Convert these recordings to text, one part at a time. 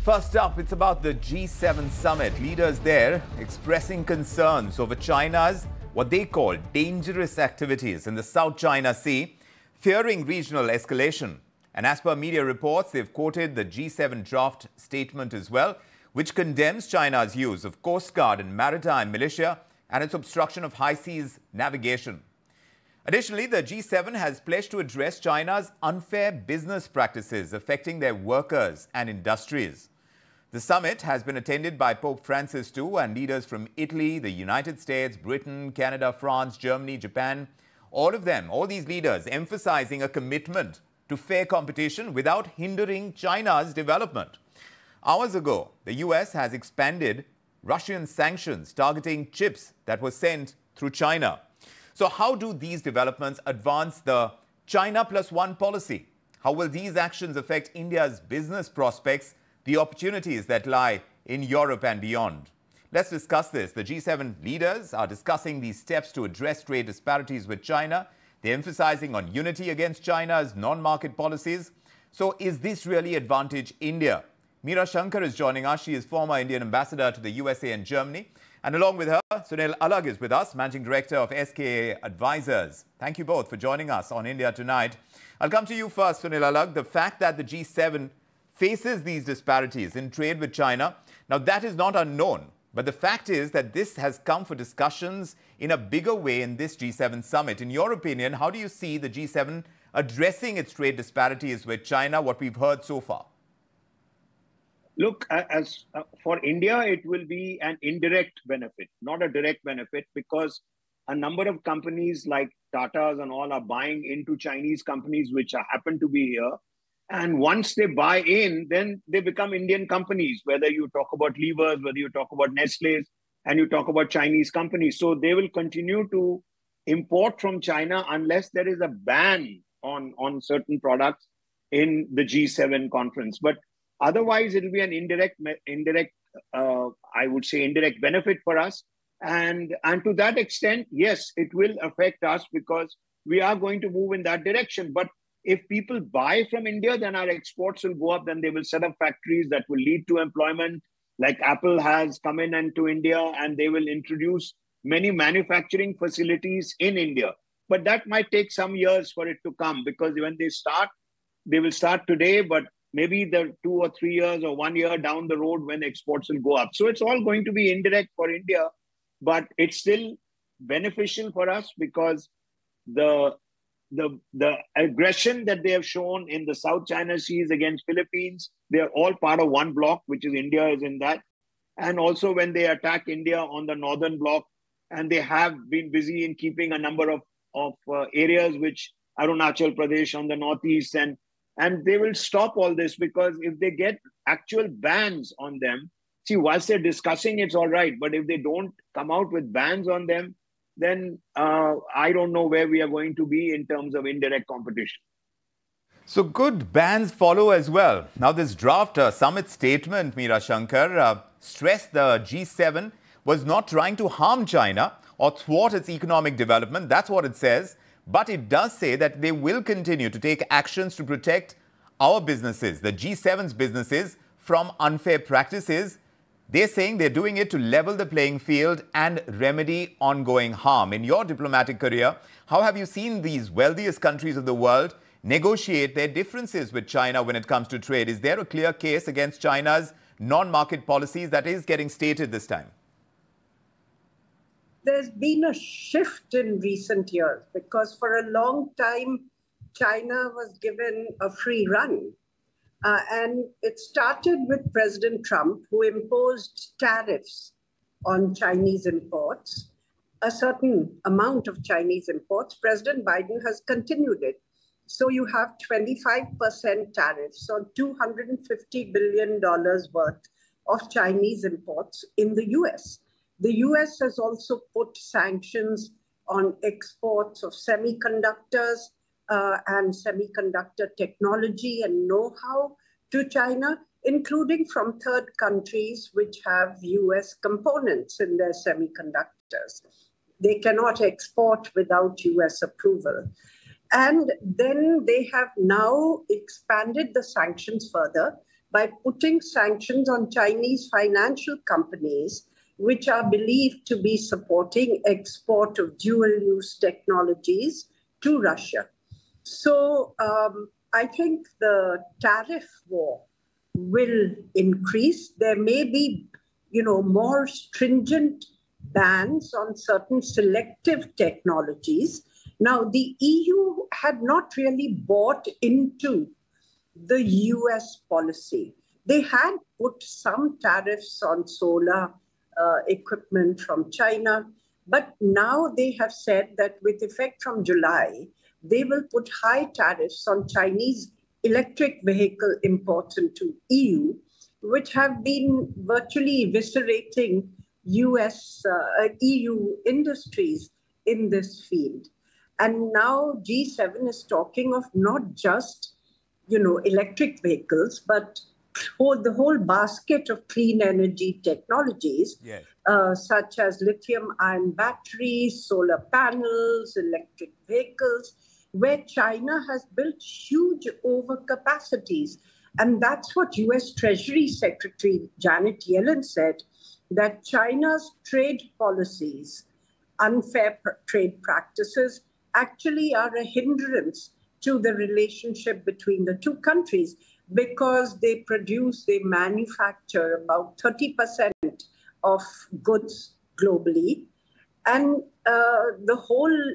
First up, it's about the G7 summit. Leaders there expressing concerns over China's what they call dangerous activities in the South China Sea, fearing regional escalation. And as per media reports, they've quoted the G7 draft statement as well, which condemns China's use of coastguard and maritime militia and its obstruction of high seas navigation. Additionally, the G7 has pledged to address China's unfair business practices affecting their workers and industries. The summit has been attended by Pope Francis too, and leaders from Italy, the United States, Britain, Canada, France, Germany, Japan, all these leaders emphasizing a commitment to fair competition without hindering China's development. Hours ago, the US has expanded Russian sanctions targeting chips that were sent through China. So how do these developments advance the China plus one policy? How will these actions affect India's business prospects, the opportunities that lie in Europe and beyond? Let's discuss this. The G7 leaders are discussing these steps to address trade disparities with China. They're emphasizing on unity against China's non-market policies. So is this really advantage India? Meera Shankar is joining us. She is former Indian ambassador to the USA and Germany. And along with her, Sunil Alagh is with us, Managing Director of SKA Advisors. Thank you both for joining us on India Tonight. I'll come to you first, Sunil Alagh. The fact that the G7 faces these disparities in trade with China, now that is not unknown. But the fact is that this has come for discussions in a bigger way in this G7 summit. In your opinion, how do you see the G7 addressing its trade disparities with China, what we've heard so far? Look, as for India, it will be an indirect benefit, not a direct benefit, because a number of companies like Tata's and all are buying into Chinese companies which happen to be here. And once they buy in, then they become Indian companies, whether you talk about levers, whether you talk about Nestle's, and you talk about Chinese companies. So they will continue to import from China unless there is a ban on certain products in the G7 conference. But otherwise, it will be an indirect, I would say, indirect benefit for us. And to that extent, yes, it will affect us because we are going to move in that direction. But if people buy from India, then our exports will go up. Then they will set up factories that will lead to employment, like Apple has come in into India, and they will introduce many manufacturing facilities in India. But that might take some years for it to come, because when they will start today, but maybe the 2 or 3 years or 1 year down the road when exports will go up. So it's all going to be indirect for India, but it's still beneficial for us because the aggression that they have shown in the South China Seas against Philippines, they are all part of one bloc, which is India is in that. And also when they attack India on the northern bloc, and they have been busy in keeping a number of areas, which Arunachal Pradesh on the northeast, and they will stop all this, because if they get actual bans on them, see, whilst they're discussing, it's all right. But if they don't come out with bans on them, then I don't know where we are going to be in terms of indirect competition. So good bans follow as well. Now this draft summit statement, Meera Shankar, stressed the G7 was not trying to harm China or thwart its economic development. That's what it says. But it does say that they will continue to take actions to protect our businesses, the G7's businesses, from unfair practices. They're saying they're doing it to level the playing field and remedy ongoing harm. In your diplomatic career, how have you seen these wealthiest countries of the world negotiate their differences with China when it comes to trade? Is there a clear case against China's non-market policies that is getting stated this time? There's been a shift in recent years, because for a long time, China was given a free run. And it started with President Trump, who imposed tariffs on Chinese imports, a certain amount of Chinese imports. President Biden has continued it. So you have 25% tariffs on $250 billion worth of Chinese imports in the US. The US has also put sanctions on exports of semiconductors and semiconductor technology and know-how to China, including from third countries which have US components in their semiconductors. They cannot export without US approval. And then they have now expanded the sanctions further by putting sanctions on Chinese financial companies, which are believed to be supporting export of dual-use technologies to Russia. So I think the tariff war will increase. There may be, more stringent bans on certain selective technologies. Now, the EU had not really bought into the US policy. They had put some tariffs on solar equipment from China, but now they have said that with effect from July, they will put high tariffs on Chinese electric vehicle imports into EU, which have been virtually eviscerating EU industries in this field. And now G7 is talking of not just, electric vehicles, but the whole basket of clean energy technologies, yes, such as lithium-ion batteries, solar panels, electric vehicles, where China has built huge overcapacities. And that's what US Treasury Secretary Janet Yellen said, that China's trade policies, unfair trade practices, actually are a hindrance to the relationship between the two countries, because they manufacture about 30% of goods globally. And the whole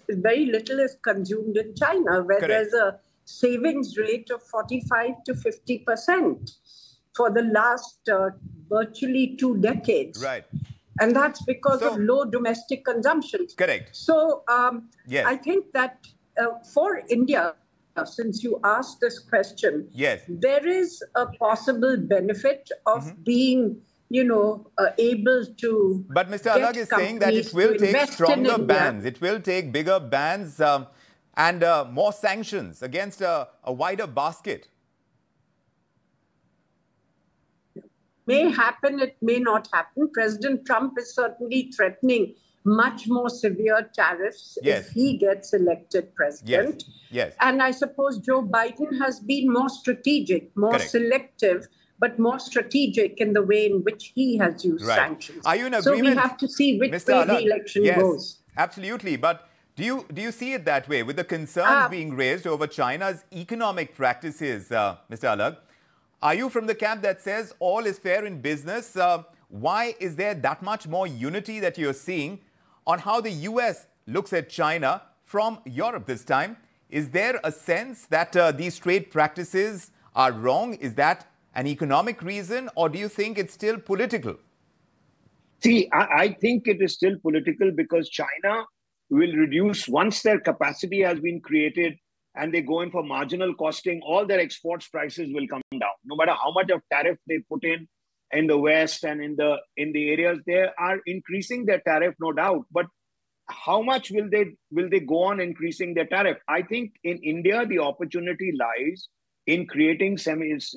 very little is consumed in China, where correct, there's a savings rate of 45 to 50% for the last virtually 2 decades. right. And that's because of low domestic consumption. Correct. So yes, I think that for India, since you asked this question, yes, there is a possible benefit of being, able to. But Mr. Alagh is saying that it will take stronger bans. It will take bigger bans and more sanctions against a wider basket. May happen, it may not happen. President Trump is certainly threatening much more severe tariffs if he gets elected president. Yes. And I suppose Joe Biden has been more strategic, more selective, but more strategic in the way in which he has used sanctions. Are you in agreement? So we have to see which way the election goes. Absolutely. But do you see it that way, with the concerns being raised over China's economic practices, Mr. Alagh? Are you from the camp that says all is fair in business? Why is there that much more unity that you're seeing on how the US looks at China from Europe this time? Is there a sense that these trade practices are wrong? Is that an economic reason, or do you think it's still political? See, I think it is still political, because China will reduce, once their capacity has been created and they go in for marginal costing, all their exports prices will come down. No matter how much of tariff they put in the West and in the areas, they are increasing their tariff, no doubt. But how much will they go on increasing their tariff? I think in India, the opportunity lies in creating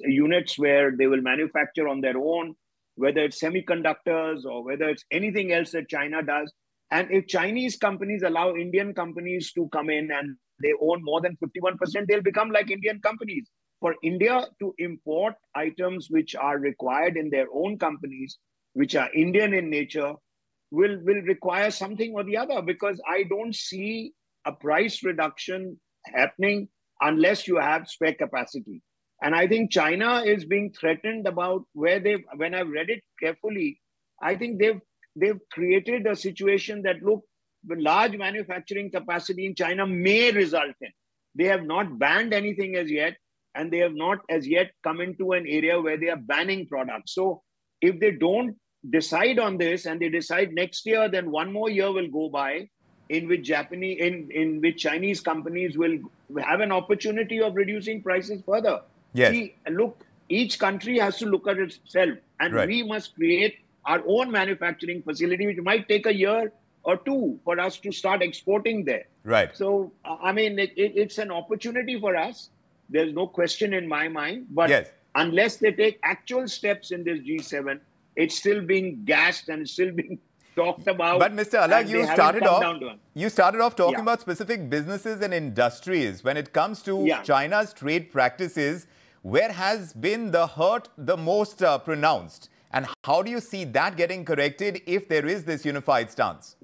units where they will manufacture on their own, whether it's semiconductors or whether it's anything else that China does. And if Chinese companies allow Indian companies to come in and they own more than 51%, they'll become like Indian companies. For India to import items which are required in their own companies, which are Indian in nature, will require something or the other, because I don't see a price reduction happening unless you have spare capacity. And I think China is being threatened about when I've read it carefully, I think they've created a situation that, look, the large manufacturing capacity in China may result in. They have not banned anything as yet, and they have not as yet come into an area where they are banning products. So if they don't decide on this and they decide next year, then one more year will go by in which Chinese companies will have an opportunity of reducing prices further. Yes. See, look, each country has to look at itself, and we must create our own manufacturing facility, which might take a year or two for us to start exporting there. Right. So, I mean, it's an opportunity for us. There's no question in my mind. But unless they take actual steps in this G7, it's still being gassed and it's still being talked about. But Mr. Alagh, you started off talking about specific businesses and industries. When it comes to China's trade practices, Where has been the hurt the most pronounced? And how do you see that getting corrected if there is this unified stance?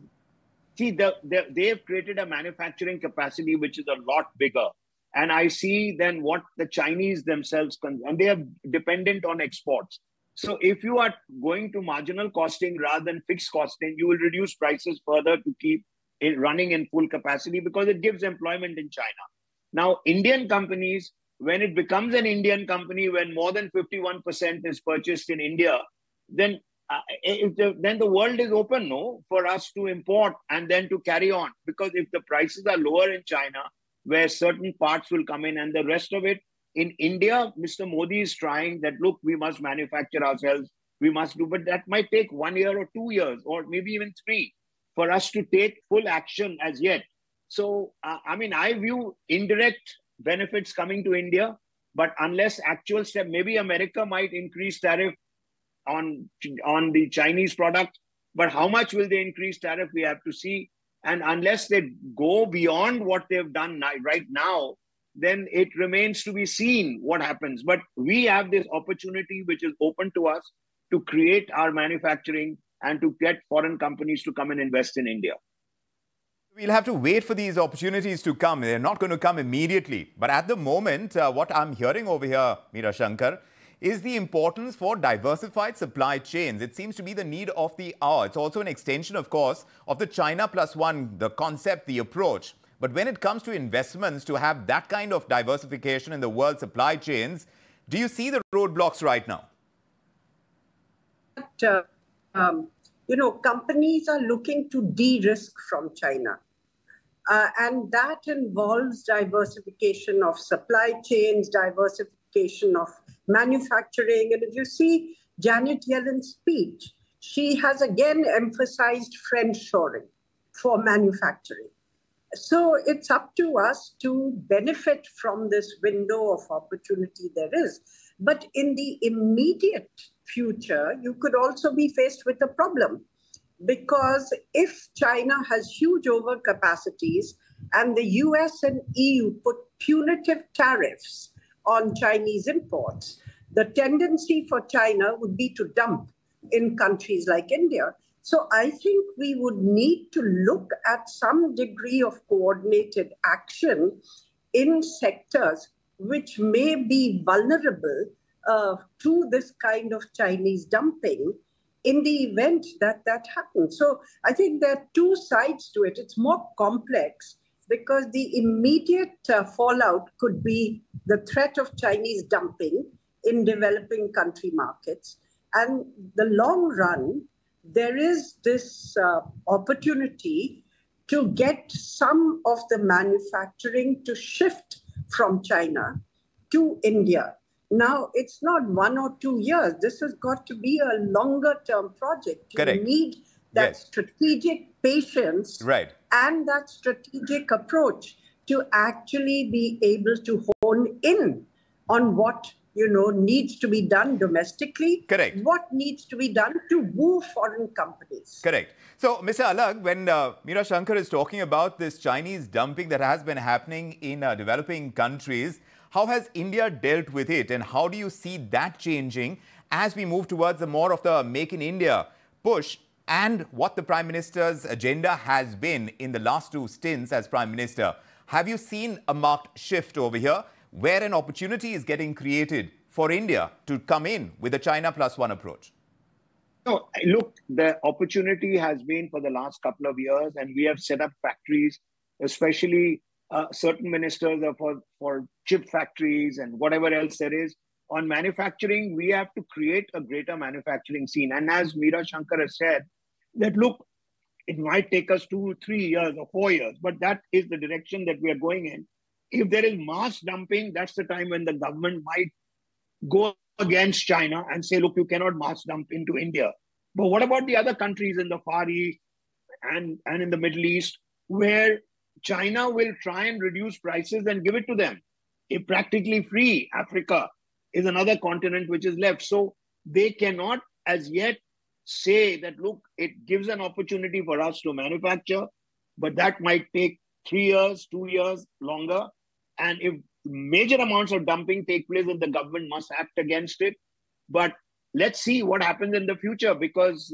See, they've created a manufacturing capacity which is a lot bigger. And I see then what the Chinese themselves, and they are dependent on exports. So if you are going to marginal costing rather than fixed costing, you will reduce prices further to keep it running in full capacity because it gives employment in China. Now, Indian companies, when it becomes an Indian company, when more than 51% is purchased in India, then the world is open, no, for us to import and then to carry on. Because if the prices are lower in China, where certain parts will come in and the rest of it, in India, Mr. Modi is trying that, look, we must manufacture ourselves, we must do, but that might take 1 year or 2 years or maybe even 3 for us to take full action as yet. So, I view indirect benefits coming to India, but unless actual step, maybe America might increase tariff on the Chinese product, but how much will they increase tariff? We have to see. And unless they go beyond what they've done right now, then it remains to be seen what happens. But we have this opportunity which is open to us to create our manufacturing and to get foreign companies to come and invest in India. We'll have to wait for these opportunities to come. They're not going to come immediately. But at the moment, what I'm hearing over here, Meera Shankar, is the importance for diversified supply chains. It seems to be the need of the hour. It's also an extension, of course, of the China plus one, the concept, the approach. But when it comes to investments, to have that kind of diversification in the world supply chains, do you see the roadblocks right now? Companies are looking to de-risk from China. And that involves diversification of supply chains, diversification of manufacturing. And if you see Janet Yellen's speech, she has again emphasized friendshoring for manufacturing. So it's up to us to benefit from this window of opportunity there is. But in the immediate future, you could also be faced with a problem. Because if China has huge overcapacities and the US and EU put punitive tariffs on Chinese imports, the tendency for China would be to dump in countries like India. So I think we would need to look at some degree of coordinated action in sectors which may be vulnerable to this kind of Chinese dumping in the event that happens. So I think there are two sides to it. It's more complex because the immediate fallout could be the threat of Chinese dumping in developing country markets. And the long run, there is this opportunity to get some of the manufacturing to shift from China to India. Now, it's not 1 or 2 years. This has got to be a longer-term project. Correct. You need that strategic patience and that strategic approach to actually be able to hone in on what needs to be done domestically. Correct. What needs to be done to woo foreign companies. Correct. So, Mr. Alagh, when Meera Shankar is talking about this Chinese dumping that has been happening in developing countries, how has India dealt with it and how do you see that changing as we move towards the more of the Make in India push and what the Prime Minister's agenda has been in the last 2 stints as Prime Minister? Have you seen a marked shift over here where an opportunity is getting created for India to come in with a China plus one approach? No, look, the opportunity has been for the last couple of years and we have set up factories, especially certain ministers are for chip factories and whatever else there is. On manufacturing, we have to create a greater manufacturing scene. And as Meera Shankar has said, that look, it might take us 2, 3 years or 4 years, but that is the direction that we are going in. If there is mass dumping, that's the time when the government might go against China and say, look, you cannot mass dump into India. But what about the other countries in the Far East and in the Middle East where China will try and reduce prices and give it to them? If practically free, Africa is another continent which is left. So they cannot as yet say that, look, it gives an opportunity for us to manufacture, but that might take 3 years, 2 years longer. And if major amounts of dumping take place and the government must act against it. But let's see what happens in the future, because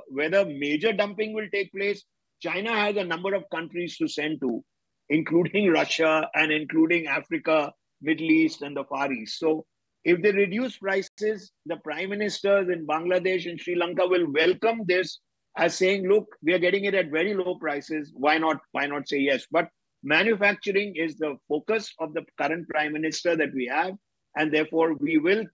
whether major dumping will take place, China has a number of countries to send to, including Russia and including Africa, Middle East and the Far East. So if they reduce prices, the prime ministers in Bangladesh and Sri Lanka will welcome this as saying, look, we are getting it at very low prices. Why not say yes? But manufacturing is the focus of the current prime minister that we have. And therefore, we will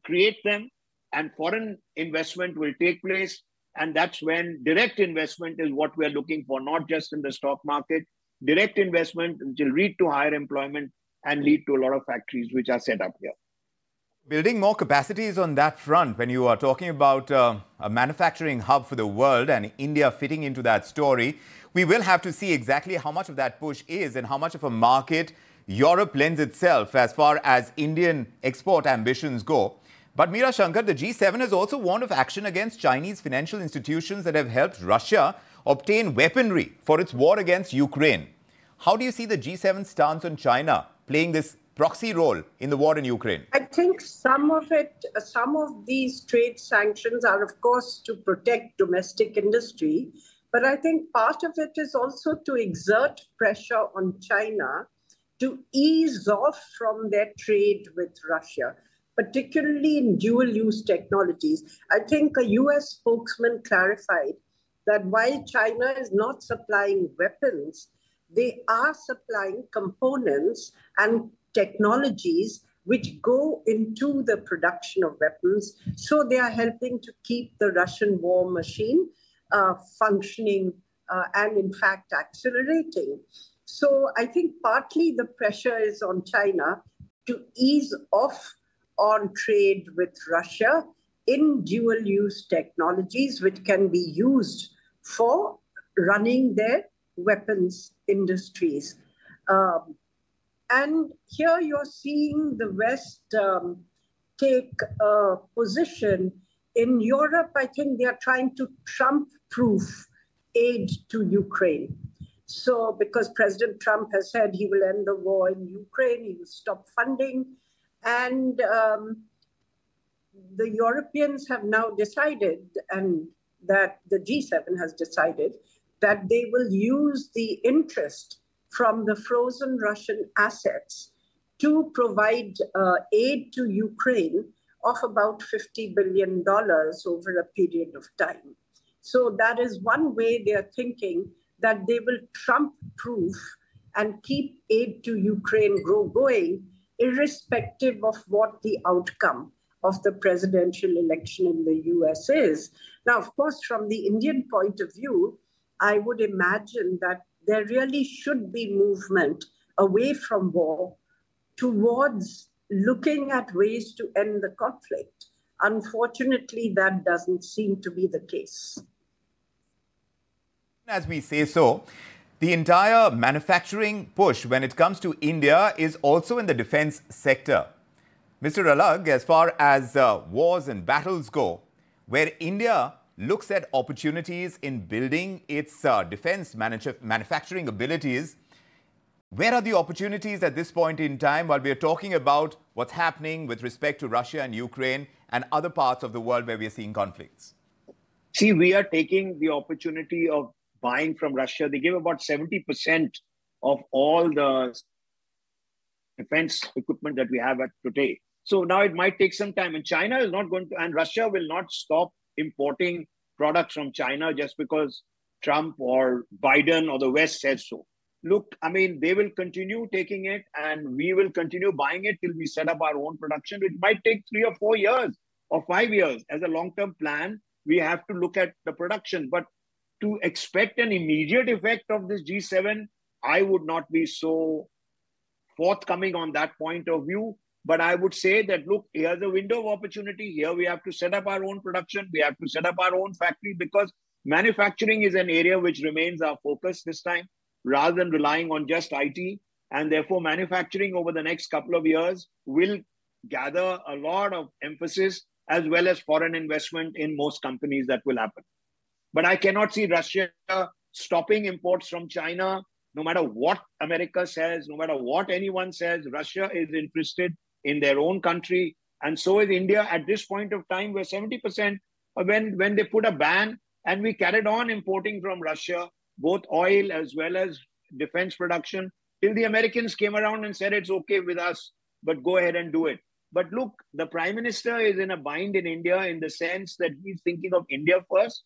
create them and foreign investment will take place. And that's when direct investment is what we're looking for, not just in the stock market. Direct investment which will lead to higher employment and lead to a lot of factories which are set up here. Building more capacities on that front, when you are talking about a manufacturing hub for the world and India fitting into that story, we will have to see exactly how much of that push is and how much of a market Europe lends itself as far as Indian export ambitions go. But Meera Shankar, the G7 has also warned of action against Chinese financial institutions that have helped Russia obtain weaponry for its war against Ukraine. How do you see the G7 stance on China playing this proxy role in the war in Ukraine? I think some of these trade sanctions are, of course, to protect domestic industry. But I think part of it is also to exert pressure on China to ease off from their trade with Russia, particularly in dual-use technologies. I think a US spokesman clarified that while China is not supplying weapons, they are supplying components and technologies which go into the production of weapons. So they are helping to keep the Russian war machine functioning and in fact accelerating. So I think partly the pressure is on China to ease off on trade with Russia in dual-use technologies which can be used for running their weapons industries. And here you're seeing the West take a position. In Europe, I think they are trying to Trump-proof aid to Ukraine. So because President Trump has said he will end the war in Ukraine, he will stop funding. And the Europeans have now decided, and that the G7 has decided, that they will use the interest from the frozen Russian assets to provide aid to Ukraine of about $50 billion over a period of time. So that is one way they are thinking that they will Trump-proof and keep aid to Ukraine going, irrespective of what the outcome of the presidential election in the US is. Now, of course, from the Indian point of view, I would imagine that there really should be movement away from war towards looking at ways to end the conflict. Unfortunately, that doesn't seem to be the case. As we say so, the entire manufacturing push when it comes to India is also in the defense sector. Mr. Alagh, as far as wars and battles go, where India looks at opportunities in building its defense manufacturing abilities, where are the opportunities at this point in time while we are talking about what's happening with respect to Russia and Ukraine and other parts of the world where we are seeing conflicts? See, we are taking the opportunity of buying from Russia. They give about 70% of all the defense equipment that we have today. So now it might take some time, and China is not going to, and Russia will not stop importing products from China just because Trump or Biden or the West says so. Look, I mean, they will continue taking it and we will continue buying it till we set up our own production. It might take 3 or 4 years or 5 years. As a long-term plan, we have to look at the production. But to expect an immediate effect of this G7, I would not be so forthcoming on that point of view. But I would say that, look, here's a window of opportunity. Here we have to set up our own production. We have to set up our own factory because manufacturing is an area which remains our focus this time rather than relying on just IT. And therefore, manufacturing over the next couple of years will gather a lot of emphasis as well as foreign investment in most companies that will happen. But I cannot see Russia stopping imports from China no matter what America says, no matter what anyone says, Russia is interested in their own country. And so is India at this point of time, where 70% when they put a ban, and we carried on importing from Russia, both oil as well as defense production, till the Americans came around and said, it's okay with us, but go ahead and do it. But look, the Prime Minister is in a bind in India in the sense that he's thinking of India first,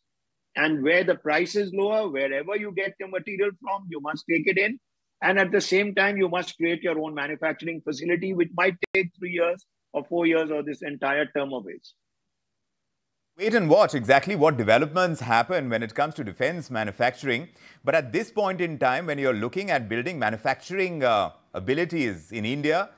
and where the price is lower, wherever you get your material from, you must take it in. And at the same time, you must create your own manufacturing facility, which might take 3 years or 4 years or this entire term of age. Wait and watch exactly what developments happen when it comes to defense manufacturing. But at this point in time, when you're looking at building manufacturing abilities in India,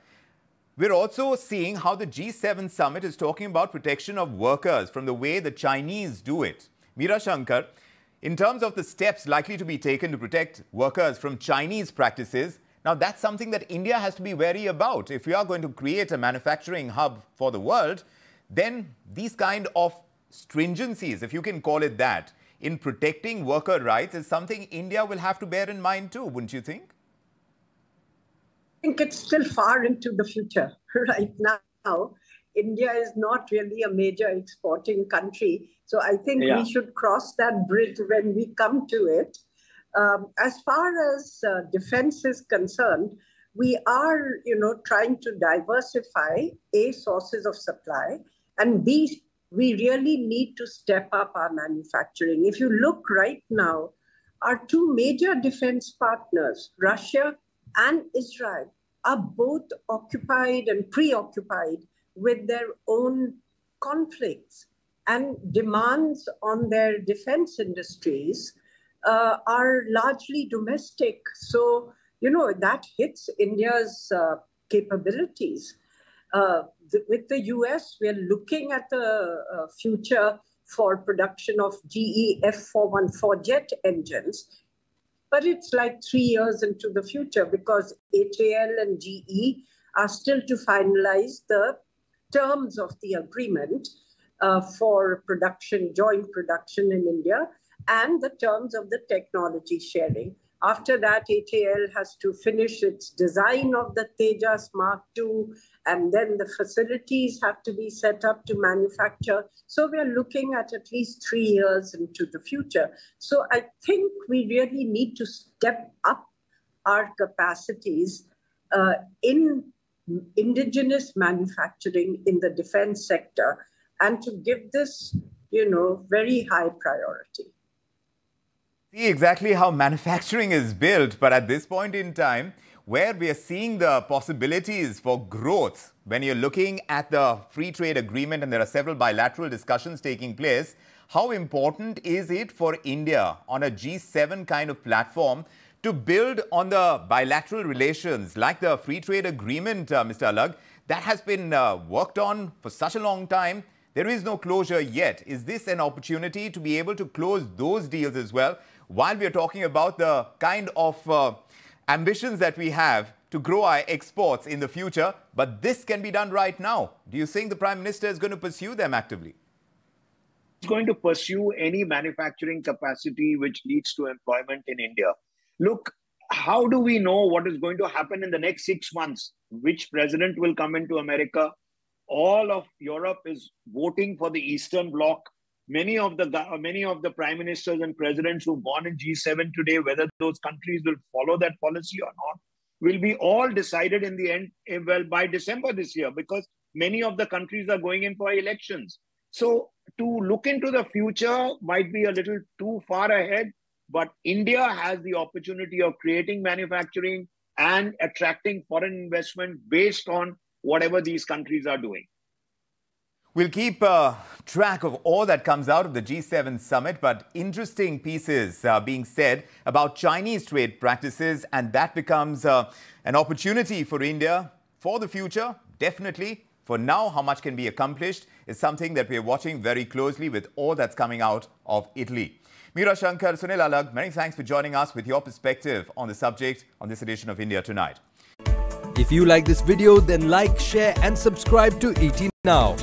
we're also seeing how the G7 summit is talking about protection of workers from the way the Chinese do it. Meera Shankar, in terms of the steps likely to be taken to protect workers from Chinese practices, now that's something that India has to be wary about. If we are going to create a manufacturing hub for the world, then these kind of stringencies, if you can call it that, in protecting worker rights is something India will have to bear in mind too, wouldn't you think? I think it's still far into the future. Right now, India is not really a major exporting country. So I think we should cross that bridge when we come to it. As far as defense is concerned, we are, trying to diversify A, sources of supply, and B, we really need to step up our manufacturing. If you look right now, our two major defense partners, Russia and Israel, are both occupied and preoccupied with their own conflicts, and demands on their defense industries are largely domestic. So, that hits India's capabilities. With the US, we are looking at the future for production of GE F414 jet engines, but it's like 3 years into the future because HAL and GE are still to finalize the terms of the agreement for production, joint production in India, and the terms of the technology sharing. After that, HAL has to finish its design of the Tejas Mark II, and then the facilities have to be set up to manufacture. So we're looking at least 3 years into the future. So I think we really need to step up our capacities in indigenous manufacturing in the defense sector, and to give this, very high priority. See exactly how manufacturing is built, but at this point in time, where we are seeing the possibilities for growth, when you're looking at the free trade agreement and there are several bilateral discussions taking place, how important is it for India on a G7 kind of platform to build on the bilateral relations like the free trade agreement, Mr. Alagh, that has been worked on for such a long time? There is no closure yet. Is this an opportunity to be able to close those deals as well, while we are talking about the kind of ambitions that we have to grow our exports in the future, but this can be done right now? Do you think the Prime Minister is going to pursue them actively? He's going to pursue any manufacturing capacity which leads to employment in India. Look, how do we know what is going to happen in the next 6 months? Which president will come into America? All of Europe is voting for the Eastern Bloc. Many of the prime ministers and presidents who've gone in G7 today, whether those countries will follow that policy or not, will be all decided in the end, well, by December this year, because many of the countries are going in for elections. So to look into the future might be a little too far ahead, but India has the opportunity of creating manufacturing and attracting foreign investment based on whatever these countries are doing. We'll keep track of all that comes out of the G7 summit, but interesting pieces being said about Chinese trade practices, and that becomes an opportunity for India for the future, definitely. For now, how much can be accomplished is something that we're watching very closely with all that's coming out of Italy. Meera Shankar, Sunil Alagh, many thanks for joining us with your perspective on the subject on this edition of India Tonight. If you like this video, then like, share and subscribe to ET Now.